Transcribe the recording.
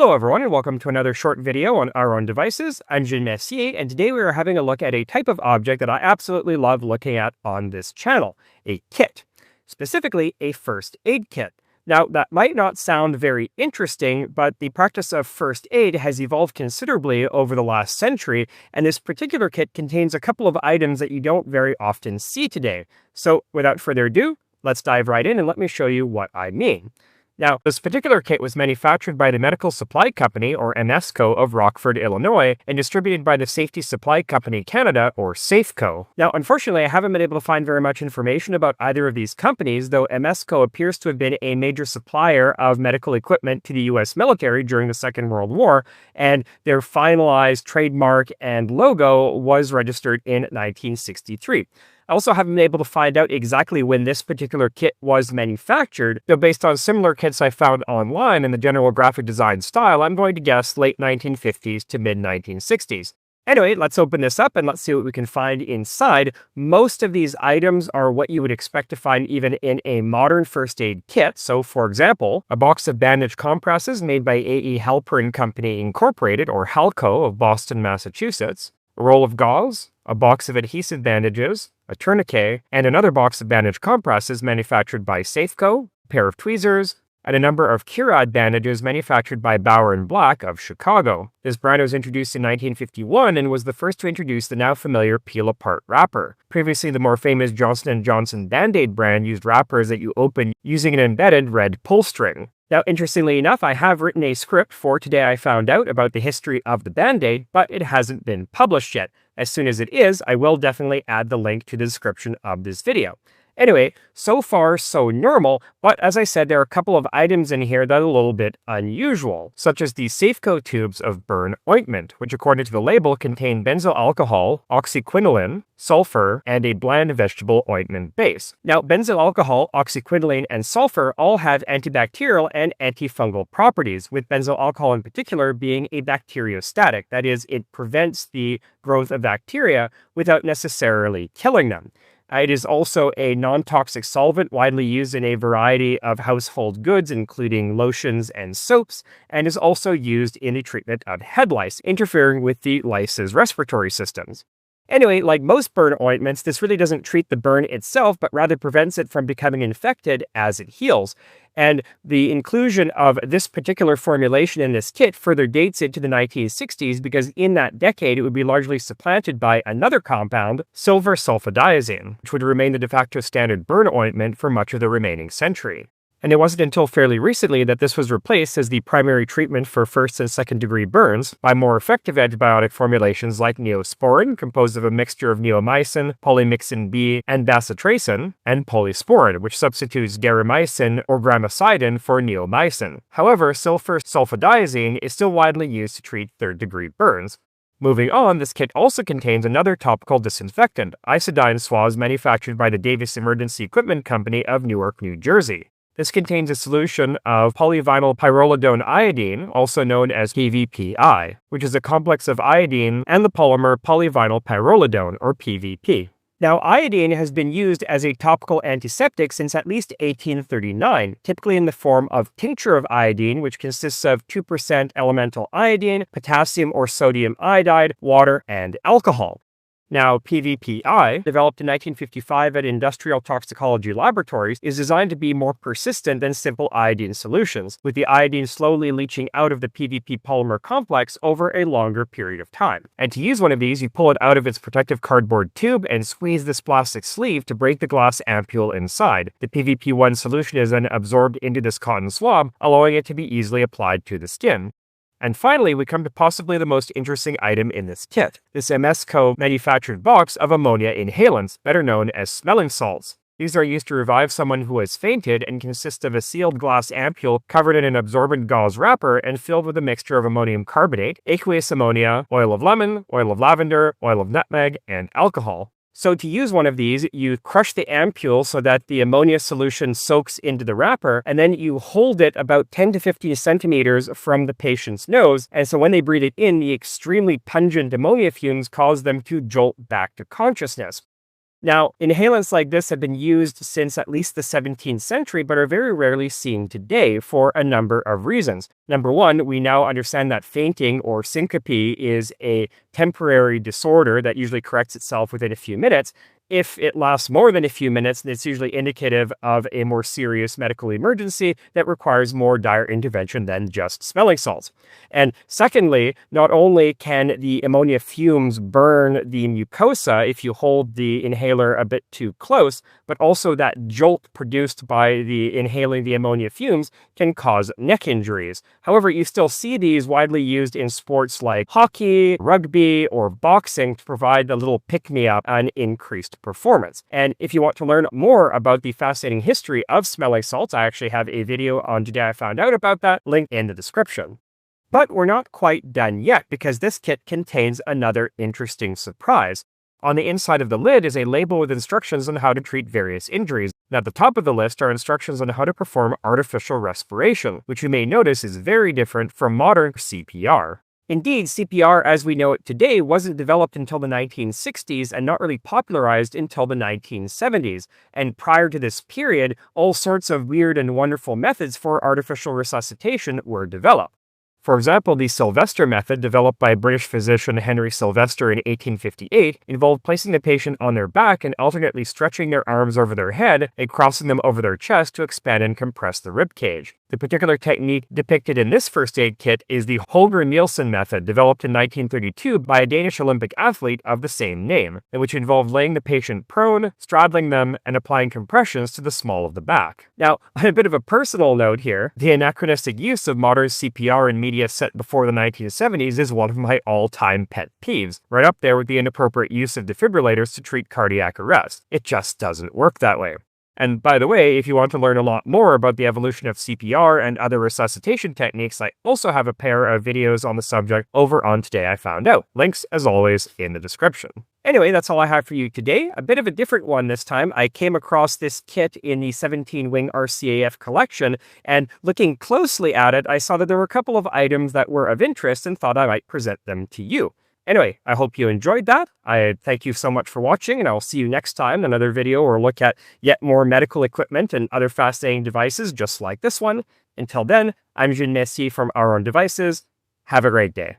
Hello everyone and welcome to another short video on our own devices. I'm Jim Messier and today we are having a look at a type of object that I absolutely love looking at on this channel, a kit. Specifically, a first aid kit. Now, that might not sound very interesting, but the practice of first aid has evolved considerably over the last century, and this particular kit contains a couple of items that you don't very often see today. So, without further ado, let's dive right in and let me show you what I mean. Now, this particular kit was manufactured by the Medical Supply Company, or MSCO, of Rockford, Illinois, and distributed by the Safety Supply Company Canada, or Safeco. Now, unfortunately, I haven't been able to find very much information about either of these companies, though MSCO appears to have been a major supplier of medical equipment to the US military during the Second World War, and their finalized trademark and logo was registered in 1963. I also haven't been able to find out exactly when this particular kit was manufactured, though based on similar kits I found online in the general graphic design style, I'm going to guess late 1950s to mid 1960s. Anyway, let's open this up and let's see what we can find inside. Most of these items are what you would expect to find even in a modern first aid kit. So, for example, a box of bandage compresses made by A.E. Halpern Company Incorporated, or Halco, of Boston, Massachusetts, a roll of gauze, a box of adhesive bandages, a tourniquet, and another box of bandage compresses manufactured by Safeco, a pair of tweezers, and a number of Curad bandages manufactured by Bauer & Black of Chicago. This brand was introduced in 1951 and was the first to introduce the now familiar peel-apart wrapper. Previously, the more famous Johnson & Johnson Band-Aid brand used wrappers that you open using an embedded red pull string. Now, interestingly enough, I have written a script for Today I Found Out about the history of the Band-Aid, but it hasn't been published yet. As soon as it is, I will definitely add the link to the description of this video. Anyway, so far so normal, but as I said, there are a couple of items in here that are a little bit unusual, such as these Safeco tubes of burn ointment, which according to the label contain benzyl alcohol, oxyquinoline, sulfur, and a bland vegetable ointment base. Now, benzyl alcohol, oxyquinoline, and sulfur all have antibacterial and antifungal properties, with benzyl alcohol in particular being a bacteriostatic, that is, it prevents the growth of bacteria without necessarily killing them. It is also a non-toxic solvent widely used in a variety of household goods, including lotions and soaps, and is also used in the treatment of head lice, interfering with the lice's respiratory systems. Anyway, like most burn ointments, this really doesn't treat the burn itself, but rather prevents it from becoming infected as it heals. And the inclusion of this particular formulation in this kit further dates it to the 1960s because in that decade it would be largely supplanted by another compound, silver sulfadiazine, which would remain the de facto standard burn ointment for much of the remaining century. And it wasn't until fairly recently that this was replaced as the primary treatment for first and second degree burns by more effective antibiotic formulations like Neosporin, composed of a mixture of neomycin, polymyxin B, and bacitracin, and polysporin, which substitutes garamycin or gramicidin for neomycin. However, silver sulfadiazine is still widely used to treat third degree burns. Moving on, this kit also contains another topical disinfectant, Isodyne swabs manufactured by the Davis Emergency Equipment Company of Newark, New Jersey. This contains a solution of polyvinyl pyrrolidone iodine, also known as PVPI, which is a complex of iodine and the polymer polyvinyl pyrrolidone, or PVP. Now, iodine has been used as a topical antiseptic since at least 1839, typically in the form of tincture of iodine, which consists of 2% elemental iodine, potassium or sodium iodide, water, and alcohol. Now, PVPI, developed in 1955 at Industrial Toxicology Laboratories, is designed to be more persistent than simple iodine solutions, with the iodine slowly leaching out of the PVP polymer complex over a longer period of time. And to use one of these, you pull it out of its protective cardboard tube and squeeze this plastic sleeve to break the glass ampule inside. The PVP1 solution is then absorbed into this cotton swab, allowing it to be easily applied to the skin. And finally, we come to possibly the most interesting item in this kit, this MSCO manufactured box of ammonia inhalants, better known as smelling salts. These are used to revive someone who has fainted and consist of a sealed glass ampule covered in an absorbent gauze wrapper and filled with a mixture of ammonium carbonate, aqueous ammonia, oil of lemon, oil of lavender, oil of nutmeg, and alcohol. So to use one of these, you crush the ampule so that the ammonia solution soaks into the wrapper, and then you hold it about 10 to 15 centimeters from the patient's nose. And so when they breathe it in, the extremely pungent ammonia fumes cause them to jolt back to consciousness. Now, inhalants like this have been used since at least the 17th century, but are very rarely seen today for a number of reasons. Number one, we now understand that fainting or syncope is a temporary disorder that usually corrects itself within a few minutes. If it lasts more than a few minutes, then it's usually indicative of a more serious medical emergency that requires more dire intervention than just smelling salts. And secondly, not only can the ammonia fumes burn the mucosa if you hold the inhaler a bit too close, but also that jolt produced by the inhaling the ammonia fumes can cause neck injuries. However, you still see these widely used in sports like hockey, rugby, or boxing to provide the little pick-me-up and increased performance. And if you want to learn more about the fascinating history of smelling salts, I actually have a video on Today I Found Out about that, linked in the description. But we're not quite done yet, because this kit contains another interesting surprise. On the inside of the lid is a label with instructions on how to treat various injuries. And at the top of the list are instructions on how to perform artificial respiration, which you may notice is very different from modern CPR. Indeed, CPR as we know it today wasn't developed until the 1960s and not really popularized until the 1970s. And prior to this period, all sorts of weird and wonderful methods for artificial resuscitation were developed. For example, the Sylvester method, developed by British physician Henry Sylvester in 1858, involved placing the patient on their back and alternately stretching their arms over their head and crossing them over their chest to expand and compress the rib cage. The particular technique depicted in this first aid kit is the Holger-Nielsen method, developed in 1932 by a Danish Olympic athlete of the same name, and which involved laying the patient prone, straddling them, and applying compressions to the small of the back. Now, on a bit of a personal note here, the anachronistic use of modern CPR in media set before the 1970s is one of my all-time pet peeves, right up there with the inappropriate use of defibrillators to treat cardiac arrest. It just doesn't work that way. And by the way, if you want to learn a lot more about the evolution of CPR and other resuscitation techniques, I also have a pair of videos on the subject over on Today I Found Out. Links, as always, in the description. Anyway, that's all I have for you today. A bit of a different one this time. I came across this kit in the 17-wing RCAF collection, and looking closely at it, I saw that there were a couple of items that were of interest and thought I might present them to you. Anyway, I hope you enjoyed that. I thank you so much for watching, and I'll see you next time in another video or look at yet more medical equipment and other fascinating devices just like this one. Until then, I'm Jean Messier from Our Own Devices. Have a great day.